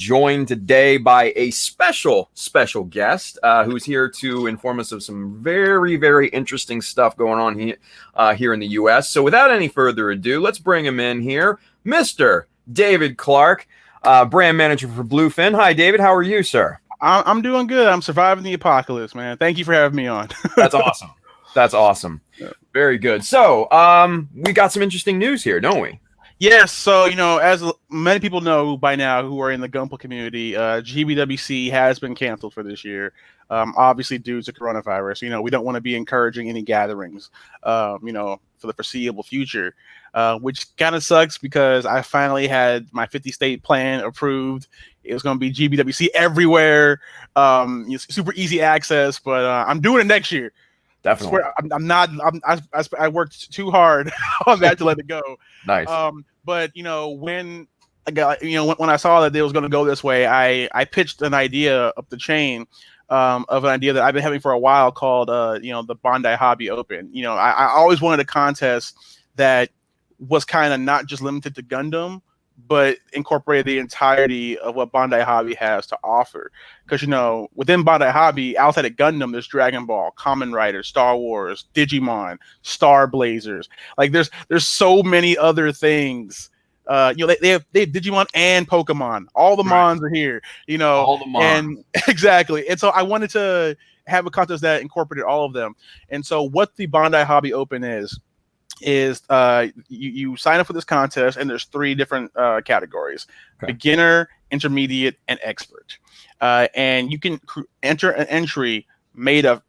joined today by a special guest who's here to inform us of some very, very interesting stuff going on here in the U.S. So without any further ado, let's bring him in here, Mr. David Clarke, brand manager for Bluefin. Hi, David. How are you, sir? I'm doing good. I'm surviving the apocalypse, man. Thank you for having me on. That's awesome. That's awesome. Yeah. Very good. So we got some interesting news here, don't we? Yes. So, as many people know by now who are in the Gunpla community, GBWC has been canceled for this year, obviously due to coronavirus. We don't want to be encouraging any gatherings, for the foreseeable future, which kind of sucks because I finally had my 50-state plan approved. It was going to be GBWC everywhere, super easy access, but I'm doing it next year. Definitely. I worked too hard on that to let it go. Nice. But when I saw that it was going to go this way, I pitched an idea up the chain of an idea that I've been having for a while called the Bandai Hobby Open. I always wanted a contest that was kind of not just limited to Gundam, but incorporated the entirety of what Bandai Hobby has to offer. Because, within Bandai Hobby, outside of Gundam, there's Dragon Ball, Kamen Rider, Star Wars, Digimon, Star Blazers. Like, there's so many other things. They have Digimon and Pokemon. All the Mons are here, All the Mons. And exactly. And so I wanted to have a contest that incorporated all of them. And so what the Bandai Hobby Open is you sign up for this contest, and there's 3 different categories: beginner, intermediate, and expert. And you can enter an entry made of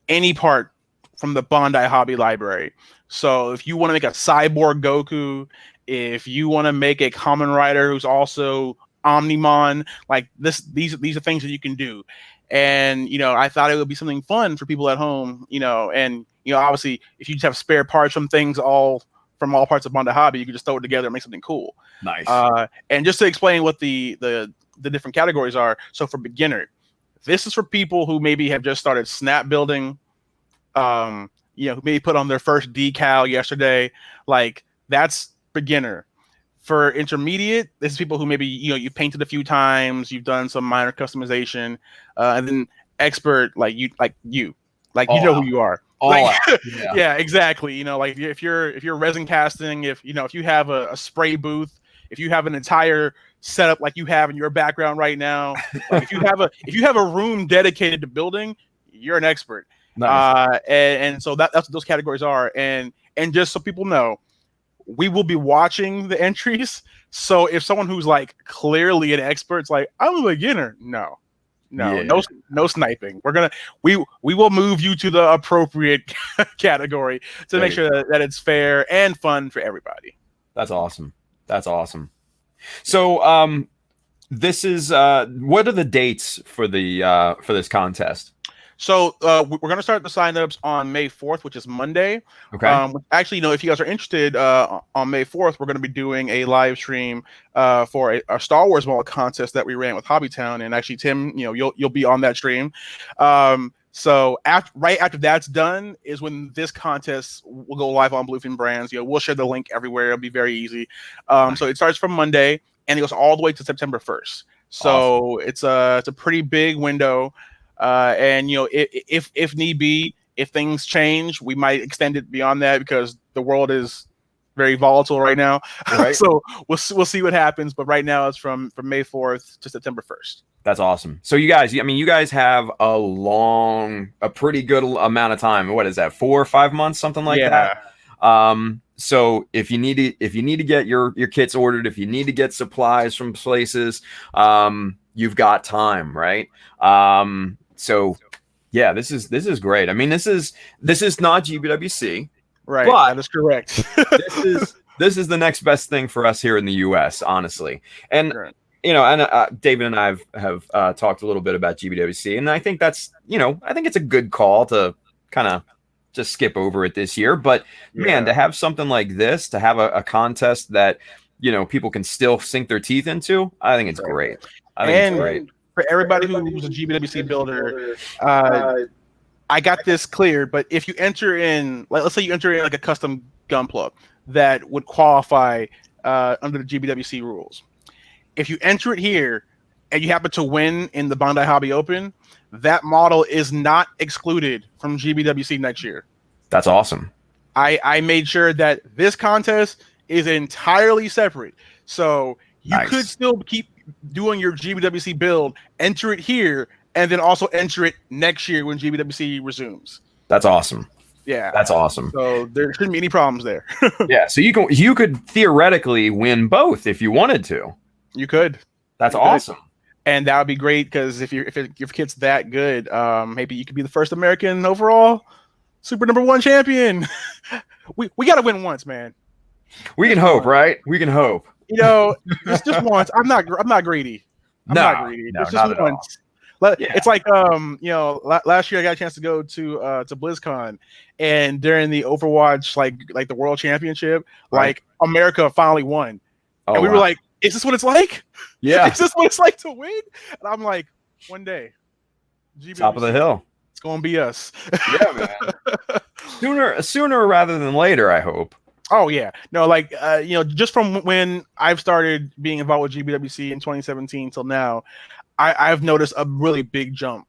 any part from the Bandai Hobby library. So if you want to make a cyborg Goku, if you want to make a Kamen Rider who's also Omnimon, like these are things that you can do. And I thought it would be something fun for people at home, and obviously if you just have spare parts from things from all parts of Bandai Hobby, you can just throw it together and make something cool. Nice. And just to explain what the different categories are. So for beginner, this is for people who maybe have just started snap building, who maybe put on their first decal yesterday. Like, that's beginner. For intermediate, this is people who maybe you painted a few times, you've done some minor customization, and then expert, like you know who you are. Yeah, exactly. Like if you're resin casting, if you have a spray booth, if you have an entire setup like you have in your background right now, like if you have a room dedicated to building, you're an expert. Nice. And so that's what those categories are. And just so people know, we will be watching the entries. So if someone who's like clearly an expert's like, I'm a beginner, no sniping. We will move you to the appropriate category to make sure that it's fair and fun for everybody. That's awesome. So this is what are the dates for this contest? So we're going to start the signups on May 4th, which is Monday. Okay. Actually, if you guys are interested, on May 4th, we're going to be doing a live stream for a Star Wars model contest that we ran with Hobbytown. And actually, Tim, you'll be on that stream. So right after that's done is when this contest will go live on Bluefin Brands. We'll share the link everywhere. It'll be very easy. So it starts from Monday and it goes all the way to September 1st. So awesome. It's a pretty big window. And if need be, if things change, we might extend it beyond that because the world is very volatile right now. Right. So we'll see what happens. But right now it's from May 4th to September 1st. That's awesome. So you guys have a pretty good amount of time. What is that? 4 or 5 months, something like that. So if you need to get your kits ordered, if you need to get supplies from places, you've got time, right? So yeah, this is great. I mean, this is not GBWC, right? But that is correct. this is the next best thing for us here in the US, honestly. And right. David and I have talked a little bit about GBWC, and I think that's I think it's a good call to kind of just skip over it this year. But man, to have something like this, to have a contest that people can still sink their teeth into, I think it's great. I think it's great. For everybody who's a GBWC builder, I got this cleared, but if you enter in, let's say you enter in like a custom Gunpla that would qualify under the GBWC rules. If you enter it here, and you happen to win in the Bandai Hobby Open, that model is not excluded from GBWC next year. That's awesome. I made sure that this contest is entirely separate. So you could still keep doing your GBWC build, enter it here, and then also enter it next year when GBWC resumes. That's awesome. Yeah. That's awesome. So there shouldn't be any problems there. Yeah. So you could theoretically win both if you wanted to. You could. That's awesome. And that would be great because if your kit's that good, maybe you could be the first American overall Super #1 champion. we got to win once, man. We can hope, right? We can hope. You know, it's just once. I'm not greedy. I'm not greedy. No, it's just once. It's like last year I got a chance to go to BlizzCon, and during the Overwatch like the World Championship, like America finally won, and we were like, "Is this what it's like? Yeah, is this what it's like to win?" And I'm like, "One day, GBWC, top of the hill, it's gonna be us." Yeah, man. Sooner rather than later, I hope. Oh yeah, no, just from when I've started being involved with GBWC in 2017 till now, I've noticed a really big jump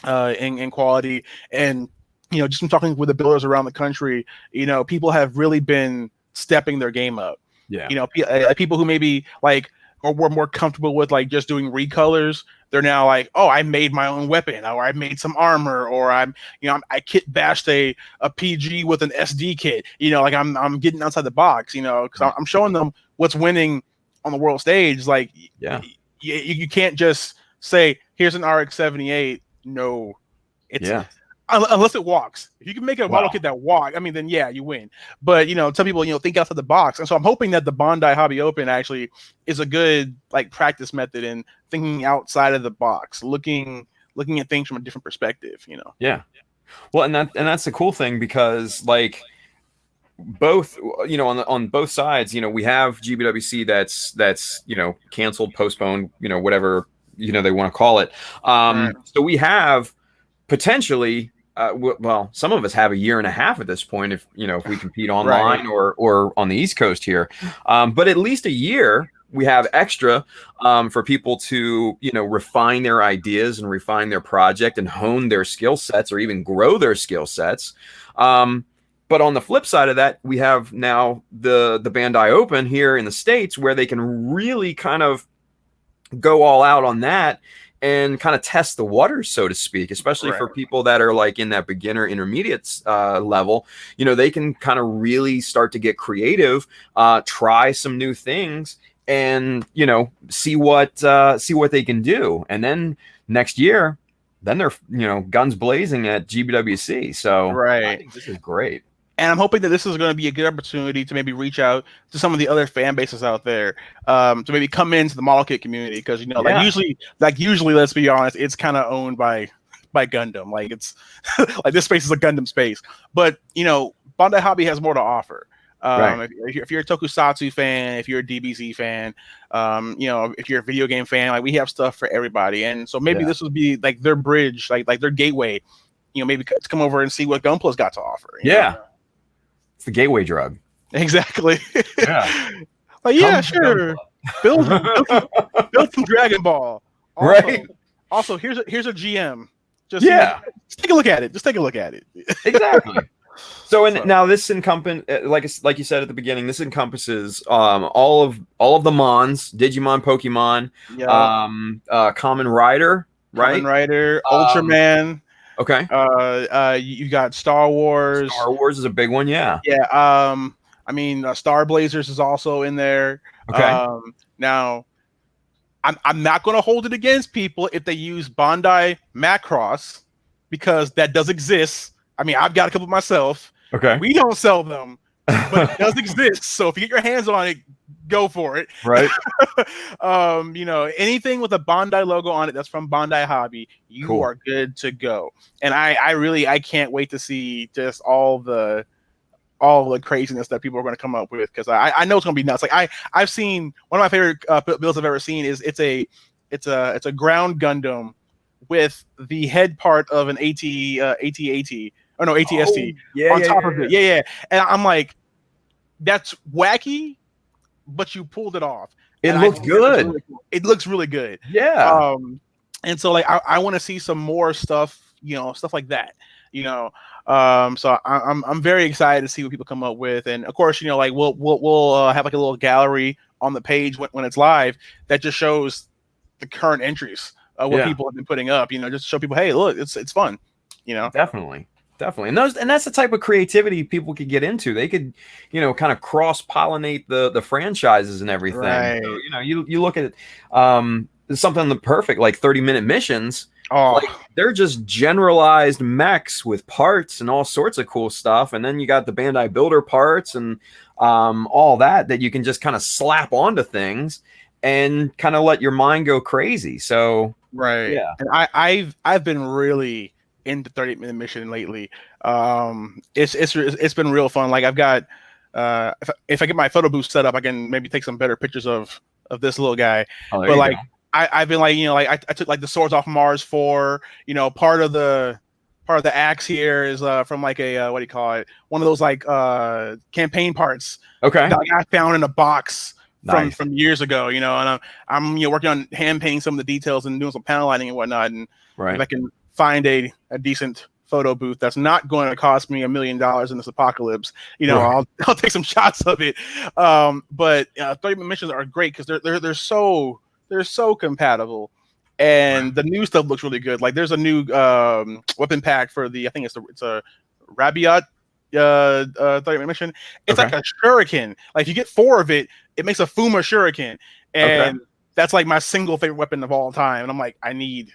in quality, and just from talking with the builders around the country, people have really been stepping their game up. Yeah, people who maybe were more comfortable with just doing recolors, they're now like, oh, I made my own weapon, or I made some armor, or I kit bashed a PG with an SD kit. I'm getting outside the box, because I'm showing them what's winning on the world stage. You can't just say, here's an RX-78. No, unless it walks. If you can make a model kit that walks, then yeah, you win. But some people think outside the box, and so I'm hoping that the Bandai Hobby Open actually is a good practice method in thinking outside of the box, looking at things from a different perspective. Yeah. Well, and that's the cool thing, because both on both sides, we have GBWC that's canceled, postponed, whatever they want to call it. So we have potentially. Well, some of us have a year and a half at this point if we compete online or on the East Coast here. But at least a year we have extra for people to, refine their ideas and refine their project and hone their skill sets, or even grow their skill sets. But on the flip side of that, we have now the Bandai Open here in the States, where they can really kind of go all out on that and kind of test the waters, so to speak, especially for people that are in that beginner intermediate level. They can kind of really start to get creative, try some new things, and see what they can do. And then next year, then they're guns blazing at GBWC. So I think this is great. And I'm hoping that this is going to be a good opportunity to maybe reach out to some of the other fan bases out there, to maybe come into the model kit community, because usually, let's be honest, it's kind of owned by Gundam. It's this space is a Gundam space, but Bandai Hobby has more to offer. If you're a Tokusatsu fan, if you're a DBZ fan, if you're a video game fan, we have stuff for everybody. And so maybe this would be their bridge, their gateway. Maybe to come over and see what Gunpla's got to offer. It's the gateway drug. Exactly. Yeah. Sure. Build some Dragon Ball. Also, here's a GM. Just take a look at it. Exactly. So now this encompasses, like you said at the beginning, this encompasses all of the Mons, Digimon, Pokemon, Kamen Rider, right? Kamen Rider, Ultraman. Okay. You got Star Wars. Star Wars is a big one, yeah. Yeah. Star Blazers is also in there. Okay. Now, I'm not going to hold it against people if they use Bandai Macross, because that does exist. I've got a couple myself. Okay. We don't sell them, but it does exist. So if you get your hands on it, go for it. Right. Anything with a Bandai logo on it that's from Bandai Hobby, you are good to go. And I can't wait to see just all the craziness that people are going to come up with, because I know it's going to be nuts. I've seen one of my favorite builds I've ever seen is it's a ground Gundam with the head part of an AT-AT. Oh no, ATST on top of it. Yeah. And I'm like, that's wacky, but you pulled it off. It looks good. Really cool. It looks really good. Yeah. And so like I want to see some more stuff, stuff like that. So I'm very excited to see what people come up with, and of course, like we'll have like a little gallery on the page when it's live that just shows the current entries, what people have been putting up, just to show people, hey, look, it's fun, Definitely. And that's the type of creativity people could get into. They could, kind of cross-pollinate the franchises and everything. Right. So, you look at something perfect like 30-minute missions. Oh, like they're just generalized mechs with parts and all sorts of cool stuff, and then you got the Bandai Builder parts and all that you can just kind of slap onto things and kind of let your mind go crazy. So right, yeah. And I've been really into 30-minute mission lately. It's been real fun. Like I've got if I get my photo booth set up, I can maybe take some better pictures of this little guy. But like go. I've been like, I took like the Swords Off Mars 4, part of the axe here is from like a what do you call it? One of those like campaign parts. Okay. That I found in a box nice. from years ago, and I'm working on hand painting some of the details and doing some panel lighting and whatnot. And if I can find a decent photo booth that's not going to cost me $1 million in this apocalypse, I'll take some shots of it. But 30-minute missions are great because they're so compatible, and the new stuff looks really good. Like there's a new weapon pack for I think it's a Rabiot 30-minute mission. It's like a shuriken. Like if you get 4 of it, it makes a Fuma shuriken, and that's like my single favorite weapon of all time. And I'm like, I need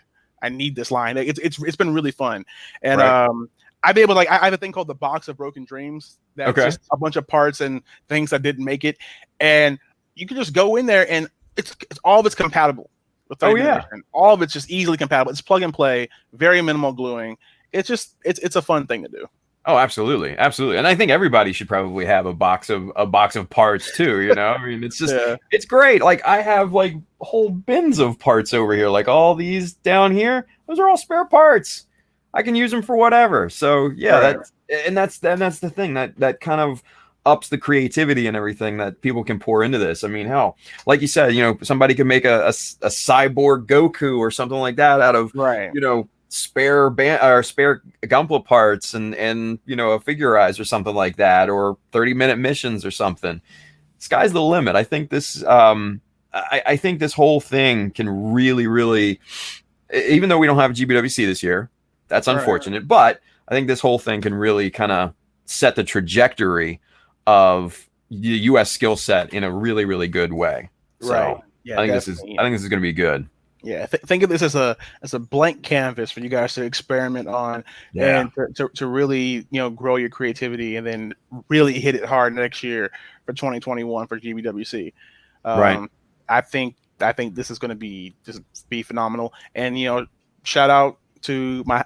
this line. Like, it's been really fun, and I've been able to, like, I have a thing called the Box of Broken Dreams. That's just a bunch of parts and things that didn't make it, and you can just go in there and it's all of it's compatible with 30-minute mission. All of it's just easily compatible. It's plug and play, very minimal gluing. It's just it's a fun thing to do. Oh, absolutely, and I think everybody should probably have a box of parts too. I mean, it's just it's great. Like I have like whole bins of parts over here. Like all these down here, those are all spare parts. I can use them for whatever. So yeah, that's the thing that kind of ups the creativity and everything that people can pour into this. I mean, hell, like you said, somebody could make a cyborg Goku or something like that out of spare Gunpla parts and a figurize or something like that, or 30-minute missions or something. Sky's the limit. I think this I think this whole thing can really, even though we don't have GBWC this year, that's unfortunate, but I think this whole thing can really kind of set the trajectory of the US skill set in a really good way. So I think this is going to be good. Yeah, think of this as a blank canvas for you guys to experiment on, and to really grow your creativity, and then really hit it hard next year for 2021 for GBWC. I think this is going to be phenomenal. And shout out to my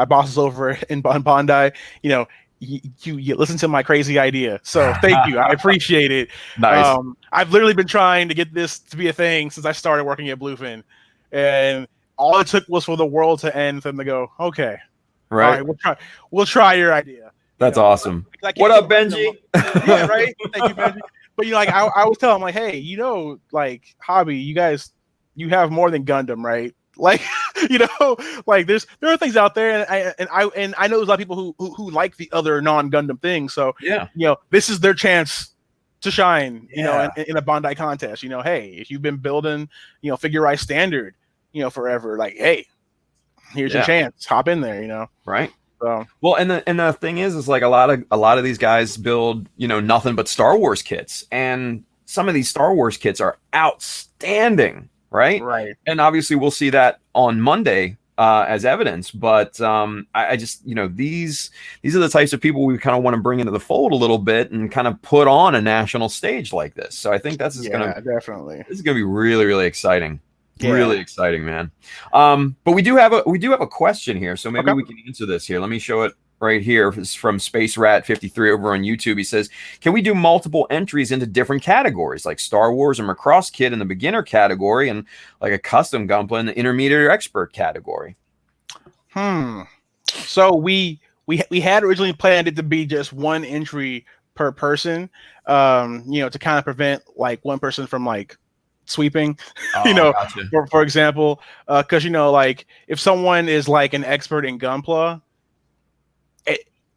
bosses over in Bondi. You listen to my crazy idea, so thank you. I appreciate it. Nice. I've literally been trying to get this to be a thing since I started working at Bluefin. And all it took was for the world to end, for them to go, okay, right, all right, we'll try your idea. That's awesome. What up, Benji? Yeah, right. Thank you, Benji. But like I was telling him, like, hey, like hobby, you guys, you have more than Gundam, right? Like, like there are things out there, and I know there's a lot of people who like the other non-Gundam things. So this is their chance to shine, in a Bandai contest. Hey, if you've been building, figure standard, forever, like, hey, here's your chance. Hop in there, Right. So well, and the thing is like a lot of these guys build, nothing but Star Wars kits, and some of these Star Wars kits are outstanding, right? Right. And obviously we'll see that on Monday as evidence, but I just, these are the types of people we kind of want to bring into the fold a little bit and kind of put on a national stage like this. So I think this is gonna be really exciting. Really exciting, man. But we do have a question here, so maybe we can answer this here. Let me show it right here. It's from Space Rat 53 over on YouTube. He says, can we do multiple entries into different categories, like Star Wars or Macross kit in the beginner category, and like a custom Gunpla in the intermediate or expert category? So we had originally planned it to be just one entry per person, to kind of prevent like one person from like sweeping, Gotcha. for example, because like if someone is like an expert in Gunpla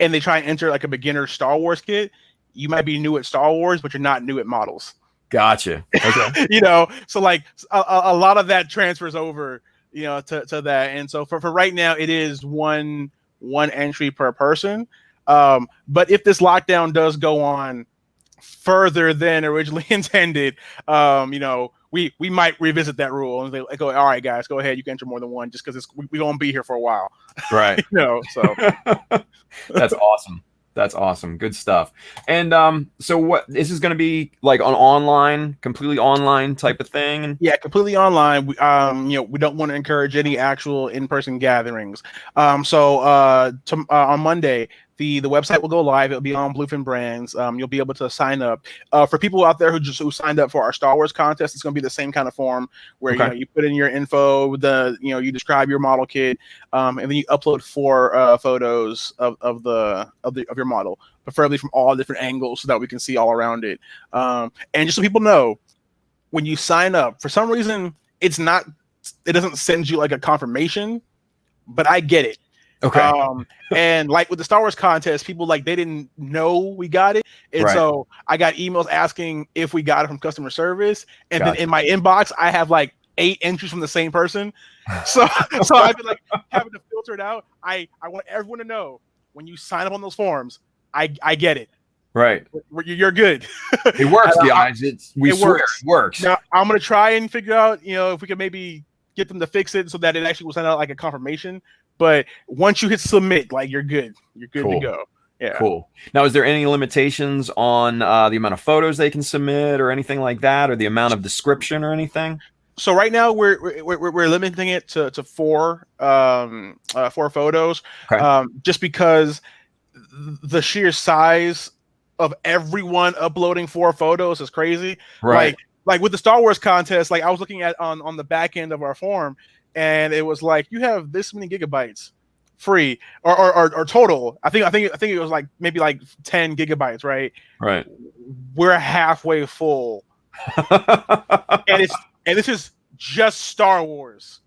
and they try and enter like a beginner Star Wars kit, you might be new at Star Wars, but you're not new at models. Gotcha. Okay. So like a lot of that transfers over, to that. And so for right now, it is one entry per person. But if this lockdown does go on further than originally intended, we might revisit that rule and they go, all right, guys, go ahead. You can enter more than one just because we won't be here for a while. Right. So that's awesome. That's awesome. Good stuff. And so what this is going to be like an online, completely online type of thing? Yeah, completely online. We don't want to encourage any actual in-person gatherings. So on Monday, the website will go live. It'll be on Bluefin Brands. You'll be able to sign up. For people out there who signed up for our Star Wars contest, it's going to be the same kind of form where you put in your info, you describe your model kit, and then you upload 4 photos of your model, preferably from all different angles so that we can see all around it. And just so people know, when you sign up, for some reason it doesn't send you like a confirmation, but I get it. Okay. And like with the Star Wars contest, people like they didn't know we got it, and so I got emails asking if we got it from customer service, and then in my inbox I have like 8 entries from the same person. So I've been like having to filter it out. I want everyone to know, when you sign up on those forms, I get it. Right. You're good. It works, guys. It works. Now I'm gonna try and figure out, if we can maybe get them to fix it so that it actually will send out like a confirmation. But once you hit submit, like you're good. You're good to go. Yeah. Cool. Now, is there any limitations on the amount of photos they can submit or anything like that, or the amount of description or anything? So right now we're limiting it to 4 photos, just because the sheer size of everyone uploading 4 photos is crazy. Right. Like with the Star Wars contest, like I was looking at on the back end of our form, and it was like, you have this many gigabytes free or total. I think it was like maybe like 10 gigabytes, right? Right. We're halfway full. and this is just Star Wars.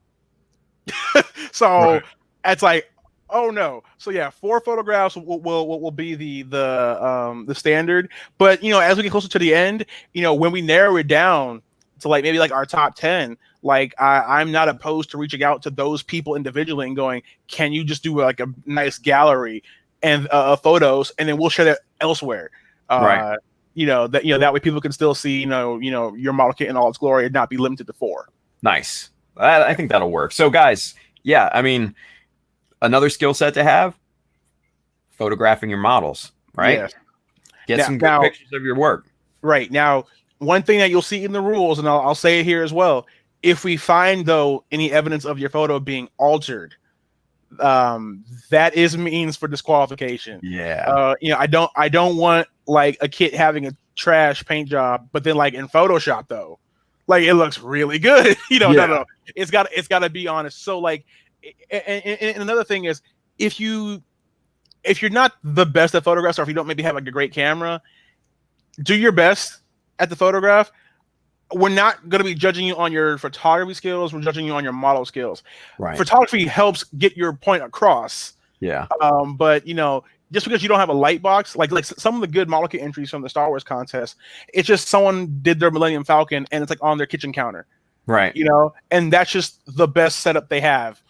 So it's like, oh no. So yeah, 4 photographs will be the standard. But as we get closer to the end, when we narrow it down to like maybe like our top 10, like I'm not opposed to reaching out to those people individually and going, can you just do like a nice gallery and photos, and then we'll share that elsewhere. That way people can still see your model kit in all its glory and not be limited to 4. Nice. I think that'll work. So guys, yeah, I mean, another skill set to have, photographing your models, right? Yeah. Get some good pictures of your work. Right. Now, one thing that you'll see in the rules, and I'll say it here as well, if we find, though, any evidence of your photo being altered, that is means for disqualification. Yeah. I don't want like a kit having a trash paint job, but then like in Photoshop though, like it looks really good. No. It's got to be honest. So like, and another thing is, if you're not the best at photographs, or if you don't maybe have like a great camera, do your best at the photograph. We're not going to be judging you on your photography skills. We're judging you on your model skills. Right. Photography helps get your point across. Yeah. But just because you don't have a light box, like some of the good model kit entries from the Star Wars contest, it's just someone did their Millennium Falcon and it's like on their kitchen counter. Right. And that's just the best setup they have,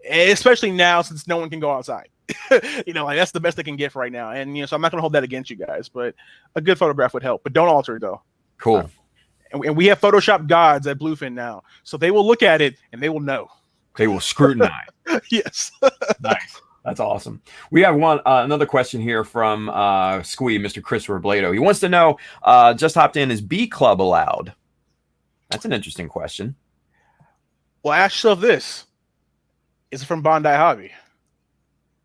especially now since no one can go outside. Like that's the best they can get for right now. And so I'm not going to hold that against you guys, but a good photograph would help. But don't alter it though. Cool. And we have Photoshop gods at Bluefin now, so they will look at it and they will know. They will scrutinize. Yes. Nice. That's awesome. We have another question here from Squee, Mr. Chris Robledo. He wants to know, just hopped in, is B Club allowed? That's an interesting question. Well, ask yourself this. Is it from Bondi Hobby?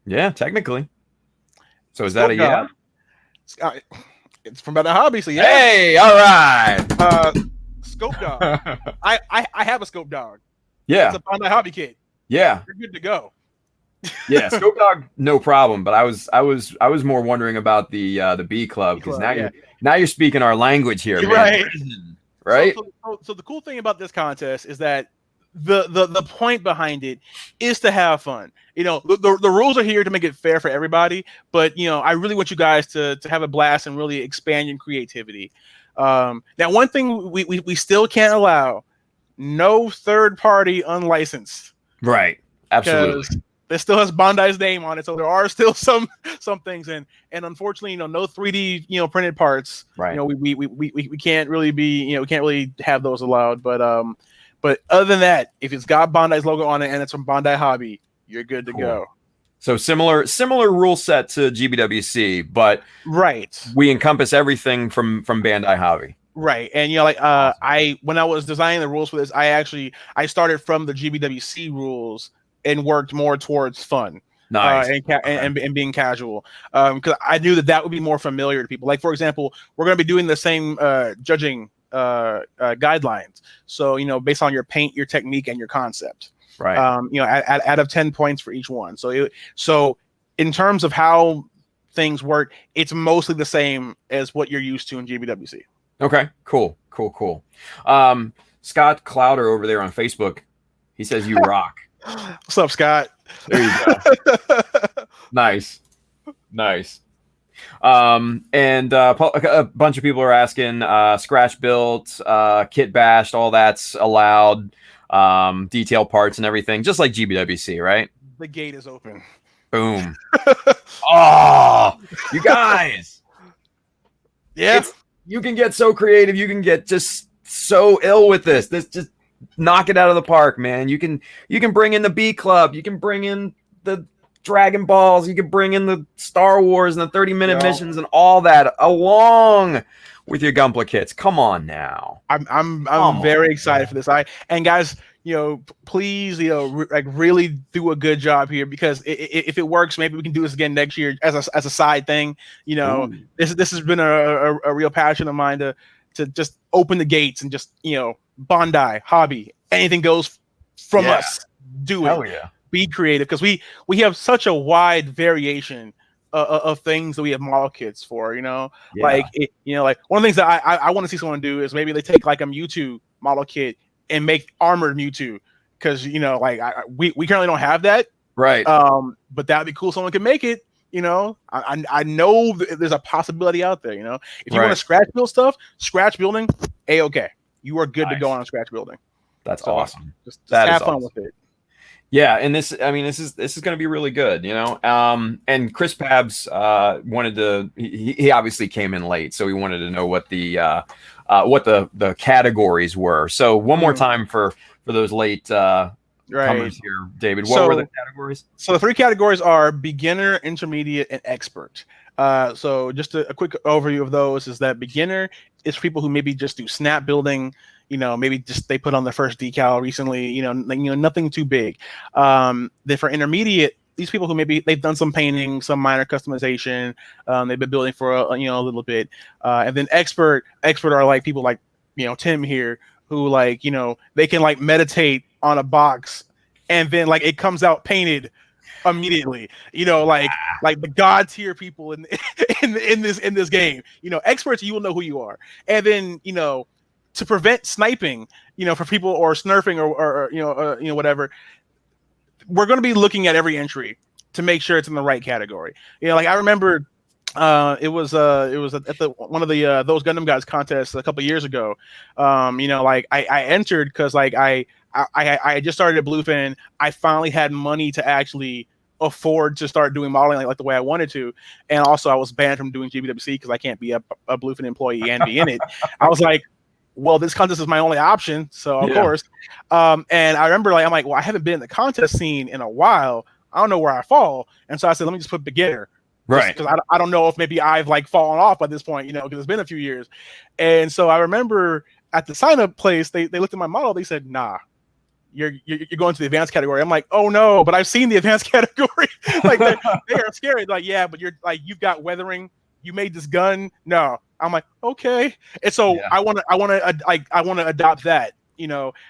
Yeah, technically. So is that a yeah? It's from Bondi Hobby, so yeah. Hey, all right. Scope Dog. I have a Scope Dog. Yeah. It's a Bondi Hobby kit. Yeah. You're good to go. Yeah, Scope Dog, no problem. But I was more wondering about the B Club, because now you're speaking our language here, man. Right. Prison, right? So the cool thing about this contest is that the point behind it is to have fun. The rules are here to make it fair for everybody, but I really want you guys to have a blast and really expand your creativity. Now, one thing we still can't allow: no third party unlicensed. Right. Absolutely. It still has Bandai's name on it, so there are still some things, and unfortunately, no 3D printed parts. Right. We can't really be we can't really have those allowed. But other than that, if it's got Bandai's logo on it and it's from Bandai Hobby, you're good to go. So similar rule set to GBWC, but right, we encompass everything from Bandai Hobby. Right, and when I was designing the rules for this, I started from the GBWC rules and worked more towards fun, nice, and being casual, because I knew that would be more familiar to people. Like, for example, we're going to be doing the same judging guidelines. So based on your paint, your technique, and your concept. Right. Out of 10 points for each one. So in terms of how things work, it's mostly the same as what you're used to in GBWC. Okay. Cool. Scott Clowder over there on Facebook, he says you rock. What's up, Scott? There you go. Nice. And a bunch of people are asking, scratch built, kit bashed, all that's allowed, detail parts and everything, just like GBWC, right? The gate is open. Boom. Oh, you guys. Yeah. You can get so creative. You can get just so ill with this. Just knock it out of the park, man. You can bring in the B Club. You can bring in the Dragon Balls. You can bring in the Star Wars and the 30-minute missions and all that along with your Gunpla kits. Come on now. I'm very excited for this. Guys, please, really do a good job here, because if it works, maybe we can do this again next year as a side thing. This has been a real passion of mine to just open the gates and just Bandai Hobby, anything goes from us. Do it. Hell yeah. Be creative, because we have such a wide variation of things that we have model kits for. Like one of the things that I want to see someone do is maybe they take like a Mewtwo model kit and make armored Mewtwo, because we currently don't have that, right? But that'd be cool. Someone could make it. I know there's a possibility out there. If you want to scratch build stuff, scratch building, okay, you are good to go on scratch building. That's awesome. Just have fun with it. Yeah, and this is going to be really good, And Chris Pabs wanted to. He obviously came in late, so he wanted to know what the categories were. So one more time for those late comers here, David. What were the categories? So the 3 categories are beginner, intermediate, and expert. So just a quick overview of those is that beginner is for people who maybe just do snap building. Maybe just they put on their first decal recently, nothing too big. Then for intermediate, these people who maybe they've done some painting, some minor customization, they've been building for a little bit. And then expert are like people like, Tim here, who they can meditate on a box and then it comes out painted immediately, like the god tier people in this game. Experts, you will know who you are. And then, to prevent sniping, for people or snurfing or whatever, we're going to be looking at every entry to make sure it's in the right category. I remember it was at one of the those Gundam Guys contests a couple years ago. I entered because I just started at Bluefin. I finally had money to actually afford to start doing modeling like the way I wanted to, and also I was banned from doing GBWC because I can't be a Bluefin employee and be in it. I was like, well, this contest is my only option, so of course. And I remember I'm like, well, I haven't been in the contest scene in a while. I don't know where I fall, and so I said, let me just put beginner, right? Because I don't know if maybe I've fallen off by this point, because it's been a few years. And so I remember at the sign up place, they looked at my model, they said, nah, you're going to the advanced category. I'm like, oh no, but I've seen the advanced category. They are scary. Yeah, but you've got weathering. You made this gun. No, I'm like, okay. And so I want to adopt that,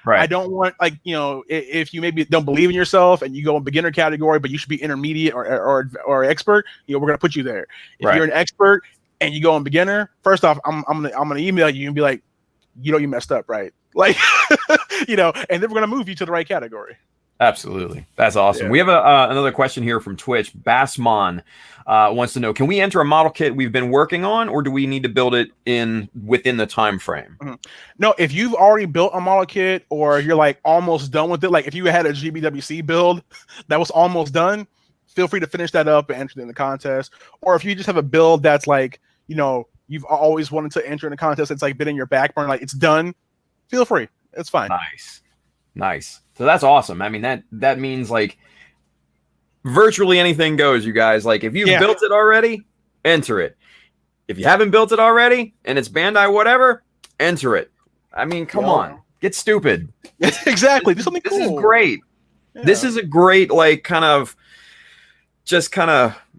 I don't want, like, if you maybe don't believe in yourself and you go in beginner category, but you should be intermediate or expert, we're going to put you there. If you're an expert and you go in beginner, first off, I'm gonna email you and be like, you messed up, right? Like, and then we're going to move you to the right category. Absolutely. That's awesome. We have another question here from Twitch. Bassmon wants to know, can we enter a model kit we've been working on, or do we need to build it within the time frame? No, if you've already built a model kit, or you're like almost done with it, like if you had a GBWC build that was almost done, feel free to finish that up and enter it in the contest. Or if you just have a build that's like, you've always wanted to enter in a contest, it's like been in your back burner, like it's done, feel free. It's fine. Nice. So that's awesome. I mean, that means like virtually anything goes, you guys. Like if you've built it already, enter it. If you haven't built it already and it's Bandai whatever, enter it. I mean, come on. Get stupid. Exactly. Do something cool. This is great. Yeah. This is a great, like, kind of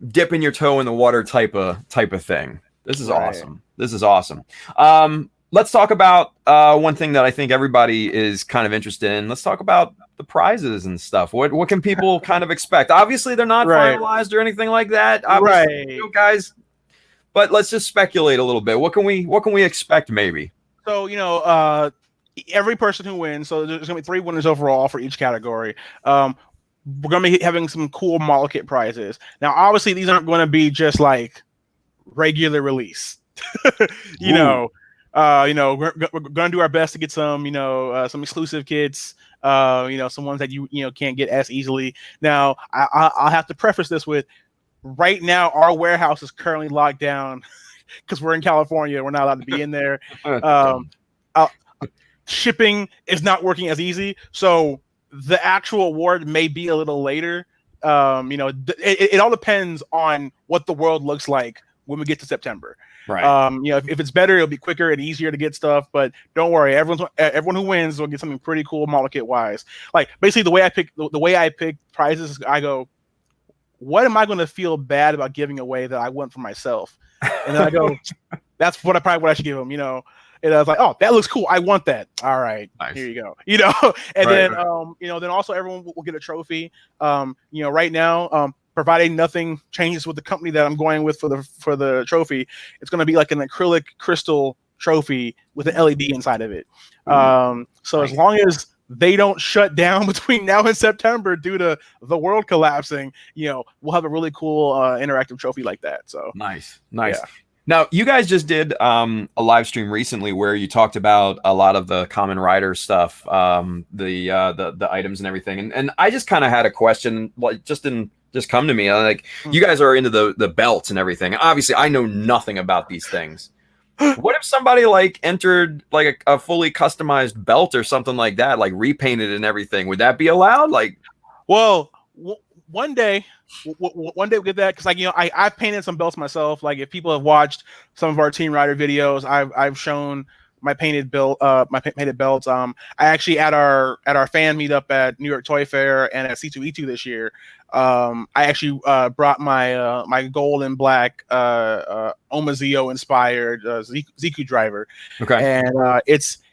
dipping your toe in the water type of thing. This is awesome. This is awesome. Let's talk about one thing that I think everybody is kind of interested in. Let's talk about the prizes and stuff. What can people kind of expect? Obviously, they're not finalized or anything like that. Obviously, guys. But let's just speculate a little bit. What can we expect? Maybe. So every person who wins. So there's gonna be 3 winners overall for each category. We're gonna be having some cool model kit prizes. Now, obviously, these aren't going to be just like regular release. We're gonna do our best to get some, some exclusive kits, some ones that you can't get as easily. Now, I'll have to preface this with, right now our warehouse is currently locked down because we're in California. We're not allowed to be in there. Shipping is not working as easy, so the actual award may be a little later. It all depends on what the world looks like when we get to September. Right. If it's better, it'll be quicker and easier to get stuff. But don't worry, everyone who wins will get something pretty cool model kit wise. Like basically the way I pick prizes, I go, what am I going to feel bad about giving away that I want for myself? And then I go, that's what I should give them. And I was like, oh, that looks cool. I want that. All right, nice. Here you go. And then then also everyone will get a trophy. Right now, providing nothing changes with the company that I'm going with for the trophy, it's going to be like an acrylic crystal trophy with an LED inside of it. So as long as they don't shut down between now and September due to the world collapsing, we'll have a really cool interactive trophy like that. So nice. Yeah. Now, you guys just did a live stream recently where you talked about a lot of the Common Rider stuff, the items and everything, and I just kind of had a question, like just come to me. Like, you guys are into the belts and everything. Obviously, I know nothing about these things. What if somebody like entered like a fully customized belt or something like that, like repainted and everything? Would that be allowed? Like, well, one day we'll get that, because I've painted some belts myself. Like if people have watched some of our Team Rider videos, I've shown my painted belts. I actually at our fan meetup at New York Toy Fair and at C2E2 this year, I actually brought my my gold and black Omazeo inspired Ziku driver. Okay, and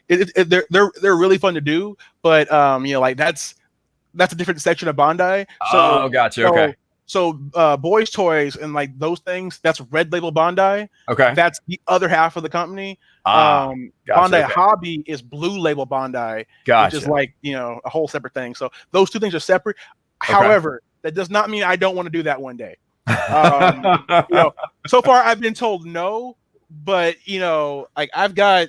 they're really fun to do, but that's a different section of Bandai. So, gotcha. Okay. So boys toys and like those things, that's Red Label Bandai. Okay. That's the other half of the company. Gotcha, Bandai Hobby is Blue Label Bandai, which is like, a whole separate thing. So those two things are separate. Okay. However, that does not mean I don't want to do that one day. So far I've been told no, but like I've got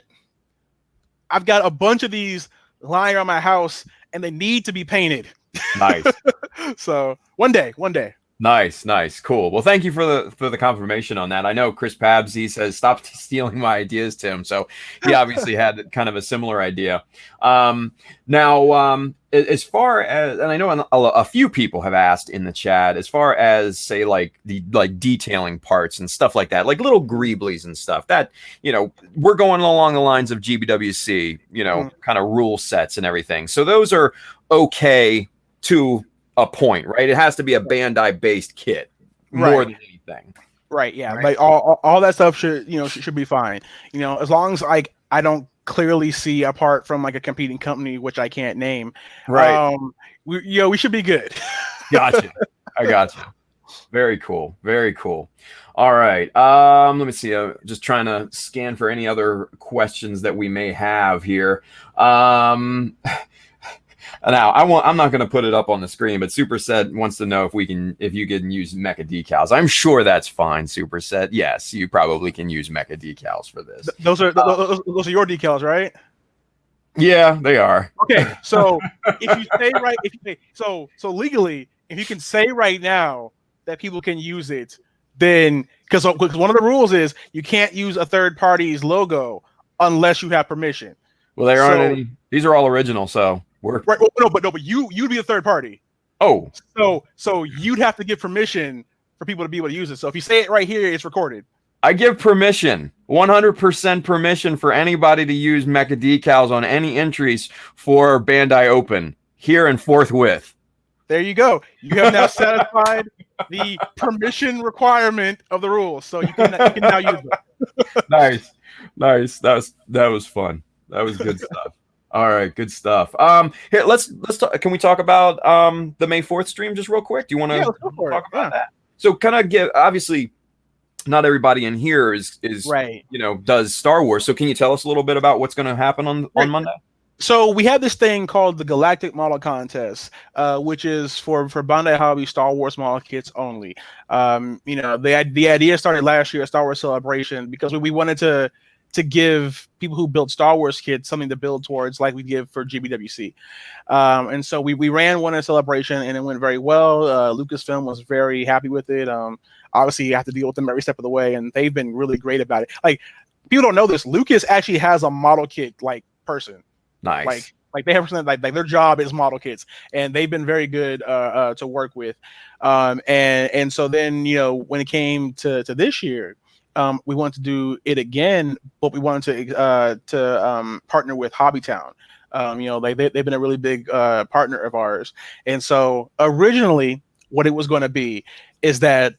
a bunch of these lying around my house and they need to be painted. Nice. So one day. Nice, cool. Well, thank you for the confirmation on that. I know Chris Pabsy says stop stealing my ideas, Tim. So he obviously had kind of a similar idea. Now, as far as, and I know a few people have asked in the chat, as far as say like the detailing parts and stuff like that, like little greeblies and stuff that we're going along the lines of GBWC, kind of rule sets and everything. So those are okay to a point, right? It has to be a Bandai based kit more than anything. Right. Yeah. Right? Like all that stuff should be fine. As long as I don't clearly see apart from like a competing company, which I can't name. Right. We should be good. Gotcha. I gotcha. Very cool. Very cool. All right. Let me see. Just trying to scan for any other questions that we may have here. Now I'm not going to put it up on the screen, but Superset wants to know if you can use Mecha Decals. I'm sure that's fine, Superset. Yes, you probably can use Mecha Decals for this. Those are your decals, right? Yeah, they are. Okay, so if you say right, so legally, if you can say right now that people can use it, then because one of the rules is you can't use a third party's logo unless you have permission. Well, there aren't any. These are all original, so we're right. But you'd be a third party. Oh, so you'd have to give permission for people to be able to use it. So if you say it right here, it's recorded. I give permission, 100% permission for anybody to use Mecha Decals on any entries for Bandai Open here and forthwith. There you go. You have now satisfied the permission requirement of the rules, so you can now use it. Nice. That was fun. That was good stuff. All right, good stuff. Here, let's talk. Can we talk about the May 4th stream just real quick? Do you want to talk about that? So, kind of obviously, not everybody in here is right. Does Star Wars. So, can you tell us a little bit about what's going to happen on Monday? So we have this thing called the Galactic Model Contest, which is for Bandai Hobby Star Wars model kits only. The idea started last year at Star Wars Celebration because we wanted to give people who built Star Wars kits something to build towards, like we give for GBWC. And so we ran one at Celebration, and it went very well. Lucasfilm was very happy with it. Obviously, you have to deal with them every step of the way, and they've been really great about it. Like, people don't know this. Lucas actually has a model kit person. Nice. Like they have like their job is model kits, and they've been very good to work with. And so then when it came to this year, we wanted to do it again, but we wanted to partner with Hobbytown. They've been a really big partner of ours, and so originally what it was going to be is that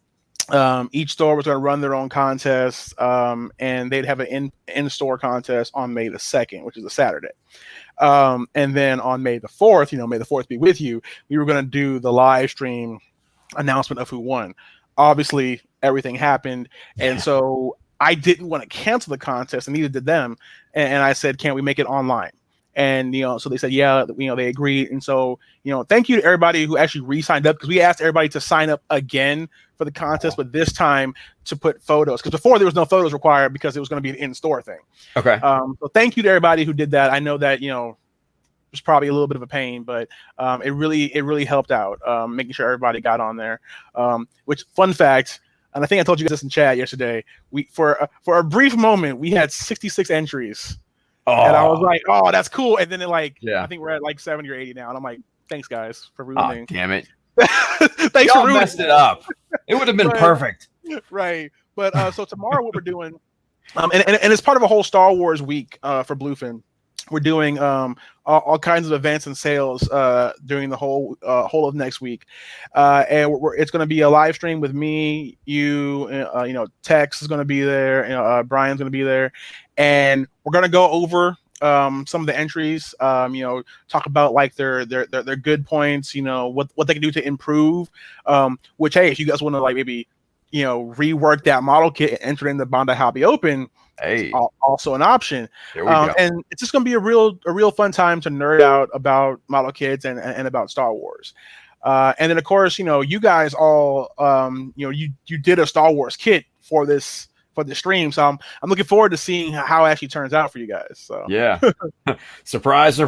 each store was going to run their own contest, and they'd have an in-store contest on May the 2nd, which is a Saturday. And then on May the 4th, May the 4th be with you, we were going to do the live stream announcement of who won. Obviously, everything happened, and so I didn't want to cancel the contest, and neither did them. And I said, "Can't we make it online?" And so they said, "Yeah." They agreed, and so thank you to everybody who actually re-signed up, because we asked everybody to sign up again for the contest, but this time to put photos, because before there was no photos required because it was going to be an in-store thing. Okay. So thank you to everybody who did that. I know that it was probably a little bit of a pain, but it really helped out, making sure everybody got on there. Which, fun fact, and I think I told you guys this in chat yesterday, we for a brief moment we had 66 entries. Oh. And I was like, "Oh, that's cool." And then I think we're at like 70 or 80 now, and I'm like, "Thanks, guys, for ruining." Oh, damn it! Thanks Y'all for ruining. Messed it up. It would have been perfect. Right. But so tomorrow, what we're doing, and it's part of a whole Star Wars week for Bluefin. We're doing all kinds of events and sales during the whole of next week, and it's going to be a live stream with me, Tex is going to be there, Brian's going to be there, and we're going to go over some of the entries, talk about like their good points, what they can do to improve. Which, hey, if you guys want to like maybe rework that model kit and enter in the Bandai Hobby Open. Hey, also an option. There we go. And it's just going to be a real fun time to nerd out about model kits and about Star Wars. And then of course, you guys all, you did a Star Wars kit for this stream, so I'm looking forward to seeing how it actually turns out for you guys. So yeah, surprise, you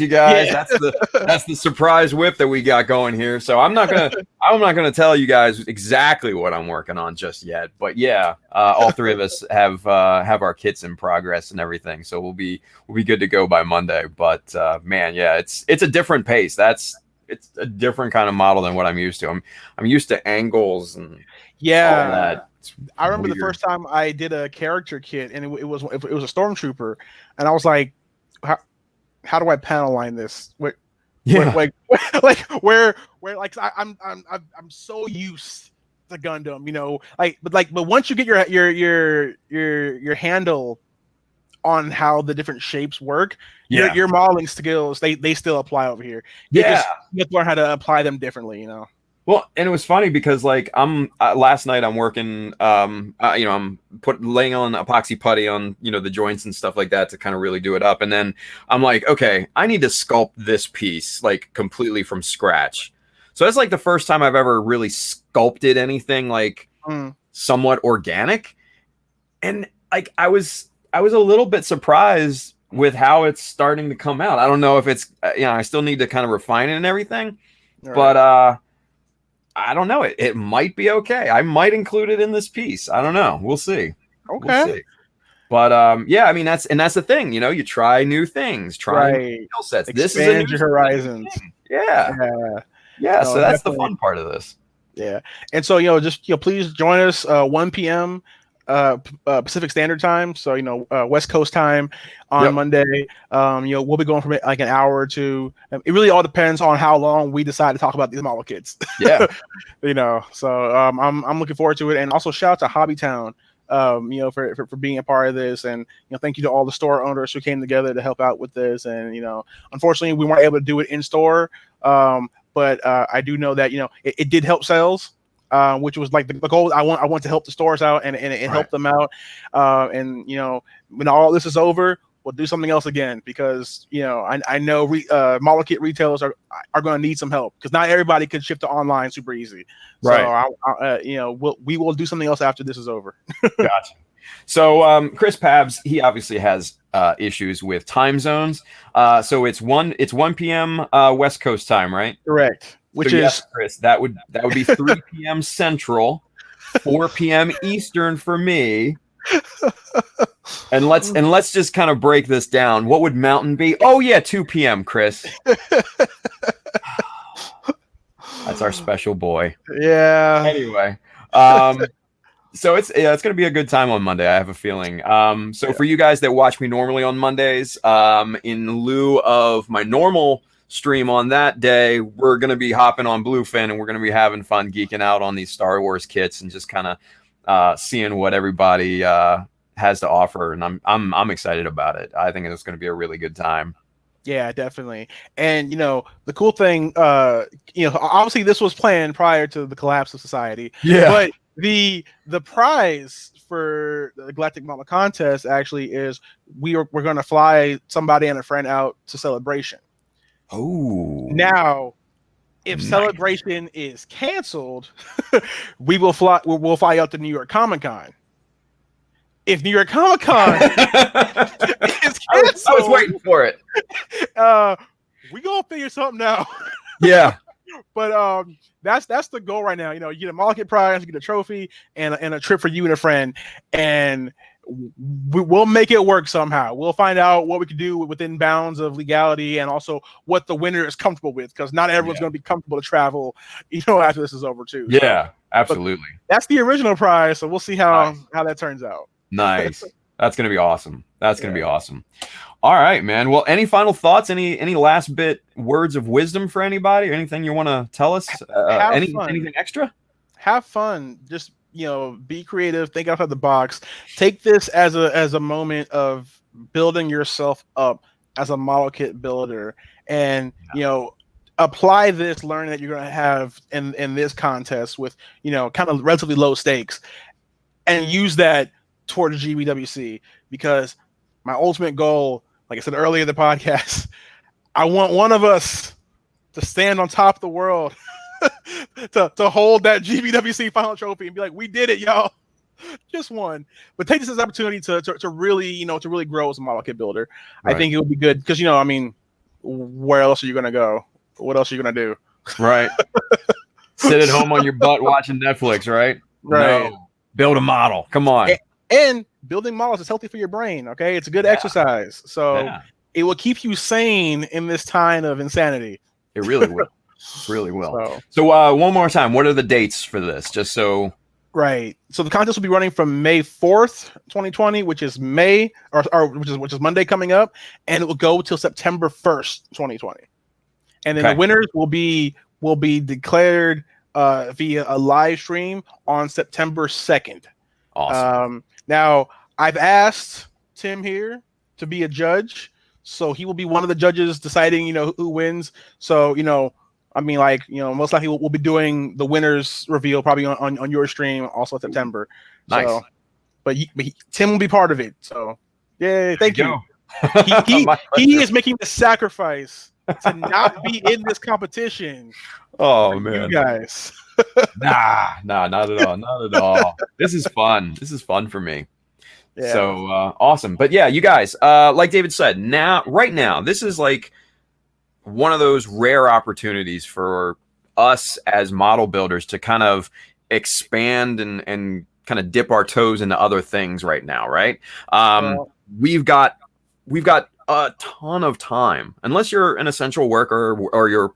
guys. Yeah. That's the surprise whip that we got going here. So I'm not gonna tell you guys exactly what I'm working on just yet, but yeah, all three of us have our kits in progress and everything, so we'll be good to go by Monday. But man, yeah, it's a different pace. It's a different kind of model than what I'm used to. I'm used to angles and all that. I remember the first time I did a character kit, and it was a stormtrooper, and I was like, how do I panel line this? Where I'm so used to Gundam, but once you get your handle on how the different shapes work, Yeah. your modeling skills they still apply over here. You have to learn how to apply them differently, Well, and it was funny because like last night I'm working, I'm laying on epoxy putty on, the joints and stuff like that to kind of really do it up. And then I'm like, okay, I need to sculpt this piece like completely from scratch. So that's like the first time I've ever really sculpted anything like somewhat organic. And like, I was a little bit surprised with how it's starting to come out. I don't know if it's, I still need to kind of refine it and everything, but, I don't know. It might be okay. I might include it in this piece. I don't know. We'll see. Okay. We'll see. But yeah, I mean that's the thing. You try new things, try new skill sets. Expand this is a new your horizons. Yeah. No, so that's the fun part of this. Yeah, and so please join us 1 p.m. Pacific Standard Time. So West Coast time on Monday. We'll be going for like an hour or two. It really all depends on how long we decide to talk about these model kits. Yeah. So I'm looking forward to it, and also shout out to Hobbytown. For being a part of this, and thank you to all the store owners who came together to help out with this. And unfortunately, we weren't able to do it in store, but I do know that it did help sales. Which was like the goal. I want to help the stores out and help them out. And when all this is over, we'll do something else again, because I know model kit retailers are going to need some help, because not everybody can ship to online super easy. Right. So we will do something else after this is over. Gotcha. So Chris Pabs, he obviously has issues with time zones. So it's 1 p.m. West Coast time, right? Correct. Which is, yes, Chris, that would be 3 p.m. Central, 4 p.m. Eastern for me. And let's just kind of break this down. What would Mountain be? Oh yeah, 2 p.m. Chris. That's our special boy. Yeah. Anyway, so it's going to be a good time on Monday, I have a feeling. For you guys that watch me normally on Mondays, in lieu of my normal stream on that day, we're going to be hopping on Bluefin, and we're going to be having fun geeking out on these Star Wars kits and just kind of seeing what everybody has to offer. And I'm excited about it. I think it's going to be a really good time. Yeah, definitely. And the cool thing, obviously this was planned prior to the collapse of society. Yeah. But the prize for the Galactic Model Contest actually is we're going to fly somebody and a friend out to Celebration. Oh. Now, if Celebration is canceled, we'll fly out to New York Comic-Con. If New York Comic-Con is canceled, I was waiting for it. We gonna figure something out. Yeah. But that's the goal right now. You get a market prize, you get a trophy, and a trip for you and a friend, and we'll make it work somehow. We'll find out what we can do within bounds of legality, and also what the winner is comfortable with, because not everyone's going to be comfortable to travel, after this is over too. Yeah, so, absolutely. That's the original prize, so we'll see how that turns out. Nice. That's going to be awesome. That's going to be awesome. All right, man. Well, any final thoughts? Any last bit words of wisdom for anybody, or anything you want to tell us? Anything extra? Have fun. Just be creative, think outside the box. Take this as a moment of building yourself up as a model kit builder, and apply this learning that you're going to have in this contest with kind of relatively low stakes, and use that towards GBWC, because my ultimate goal, like I said earlier in the podcast, I want one of us to stand on top of the world to hold that GBWC final trophy and be like, we did it, y'all. Just one. But take this as an opportunity to really, to really grow as a model kit builder. Right. I think it would be good, because, where else are you going to go? What else are you going to do? Right. Sit at home on your butt watching Netflix, right? Right. No. Build a model. Come on. And building models is healthy for your brain, okay? It's a good exercise. So it will keep you sane in this time of insanity. It really will. Really will. So one more time, what are the dates for this? Just so. Right. So the contest will be running from May 4th, 2020, which is which is Monday coming up, and it will go till September 1st, 2020. And then the winners will be declared via a live stream on September 2nd. Awesome. Now, I've asked Tim here to be a judge, so he will be one of the judges deciding, who wins. So, I mean, like, most likely we'll be doing the winners reveal probably on your stream also in September. Nice. So, but Tim will be part of it. So, yay! Thank you. He is making the sacrifice to not be in this competition. Oh man, you guys. Nah, not at all. Not at all. This is fun. This is fun for me. Yeah. So awesome. But yeah, you guys, like David said, right now, this is like one of those rare opportunities for us as model builders to kind of expand and kind of dip our toes into other things right now, right? We've got a ton of time. Unless you're an essential worker or you're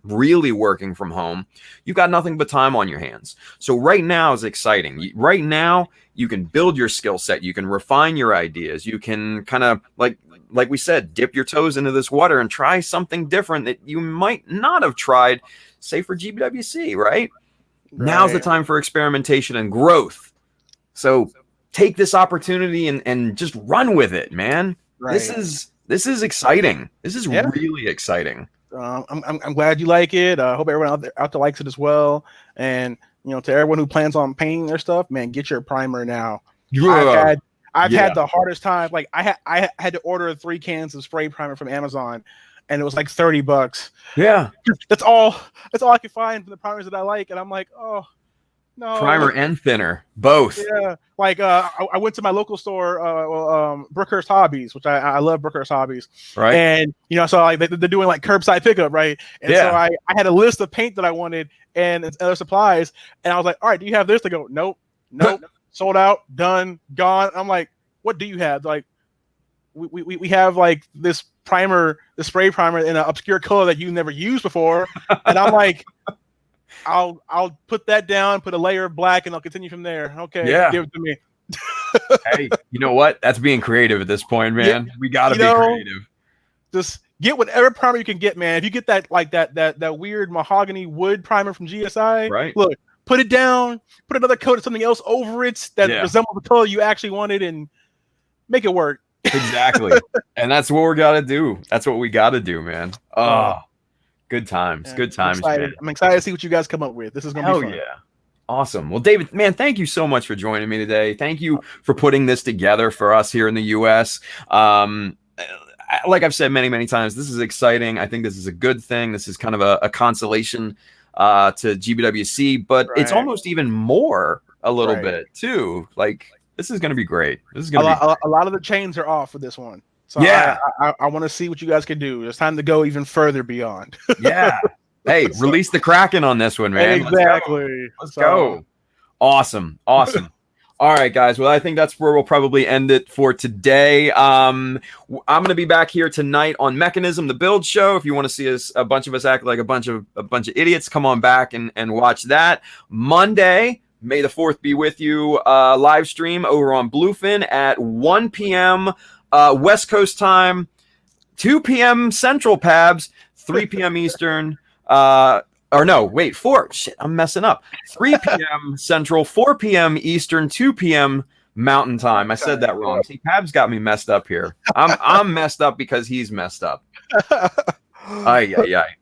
really working from home, you've got nothing but time on your hands. So right now is exciting. Right now, you can build your skill set. You can refine your ideas. You can kind of, like we said, dip your toes into this water and try something different that you might not have tried, say, for GWC, right? Now's the time for experimentation and growth. So take this opportunity and just run with it, man. Right. This is exciting. This is really exciting. I'm glad you like it. I hope everyone out there likes it as well. And to everyone who plans on painting their stuff, man, get your primer now. I've had the hardest time. Like I had to order 3 cans of spray primer from Amazon, and it was like $30. Yeah, that's all I could find for the primers that I like, and I'm like, oh no, primer and thinner, both. Yeah, like I went to my local store, Brookhurst Hobbies, which I love Brookhurst Hobbies, right? And so like they're doing like curbside pickup, right? And so I had a list of paint that I wanted and other supplies, and I was like, all right, do you have this? They go, nope, sold out, done, gone. I'm like, what do you have? Like, we have like this primer, the spray primer in an obscure color that you never used before, and I'm like, I'll put that down, put a layer of black, and I'll continue from there. Okay, give it to me. Hey, you know what? That's being creative at this point, man. We gotta be creative. Just get whatever primer you can get, man. If you get that weird mahogany wood primer from GSI, right? Look, put it down, put another coat of something else over it that resembles the color you actually wanted, and make it work. Exactly. And that's what we gotta do. That's what we gotta do, man. Good times. Yeah, good times, man. I'm excited to see what you guys come up with. This is going to be fun. Yeah. Awesome. Well, David, man, thank you so much for joining me today. Thank you for putting this together for us here in the U.S. Like I've said many, many times, this is exciting. I think this is a good thing. This is kind of a consolation to GBWC, but it's almost even more a little bit too. Like, this is going to be great. This is going to be a lot of the chains are off for this one. So yeah, I want to see what you guys can do. It's time to go even further beyond. Yeah. Hey, release the Kraken on this one, man. Exactly. Let's go. Awesome. All right, guys. Well, I think that's where we'll probably end it for today. I'm going to be back here tonight on Mechanism, the Build Show. If you want to see us, a bunch of us act like a bunch of idiots, come on back and watch that. Monday, May the 4th be with you. Live stream over on Bluefin at 1 p.m. West Coast time, 2 p.m. Central Pabs, 3 p.m. Eastern. Or no, wait, 4. Shit, I'm messing up. 3 p.m. Central, 4 p.m. Eastern, 2 p.m. Mountain time. I said that wrong. See, Pabs got me messed up here. I'm messed up because he's messed up.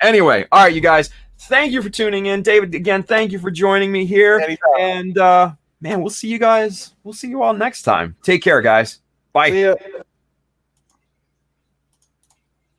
Anyway, all right, you guys. Thank you for tuning in. David, again, thank you for joining me here. Anytime. And man, we'll see you guys. We'll see you all next time. Take care, guys. Bye. See ya.